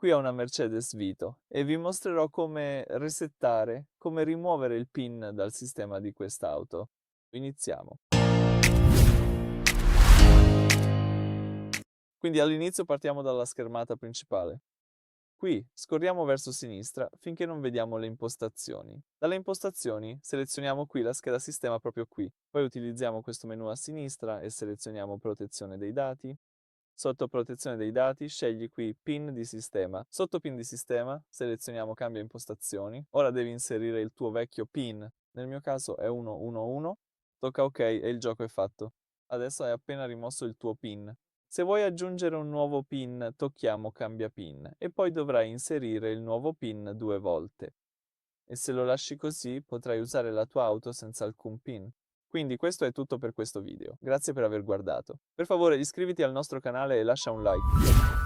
qui a una Mercedes Vito e vi mostrerò come resettare, come rimuovere il PIN dal sistema di quest'auto. Iniziamo. Quindi all'inizio partiamo dalla schermata principale. Qui scorriamo verso sinistra finché non vediamo le impostazioni. Dalle impostazioni selezioniamo qui la scheda sistema proprio qui. Poi utilizziamo questo menu a sinistra e selezioniamo protezione dei dati. Sotto protezione dei dati scegli qui PIN di sistema. Sotto PIN di sistema selezioniamo cambia impostazioni. Ora devi inserire il tuo vecchio PIN. Nel mio caso è 111. Tocca OK e il gioco è fatto. Adesso hai appena rimosso il tuo PIN. Se vuoi aggiungere un nuovo PIN, tocchiamo Cambia PIN e poi dovrai inserire il nuovo PIN 2 volte. E se lo lasci così, potrai usare la tua auto senza alcun PIN. Quindi questo è tutto per questo video. Grazie per aver guardato. Per favore iscriviti al nostro canale e lascia un like.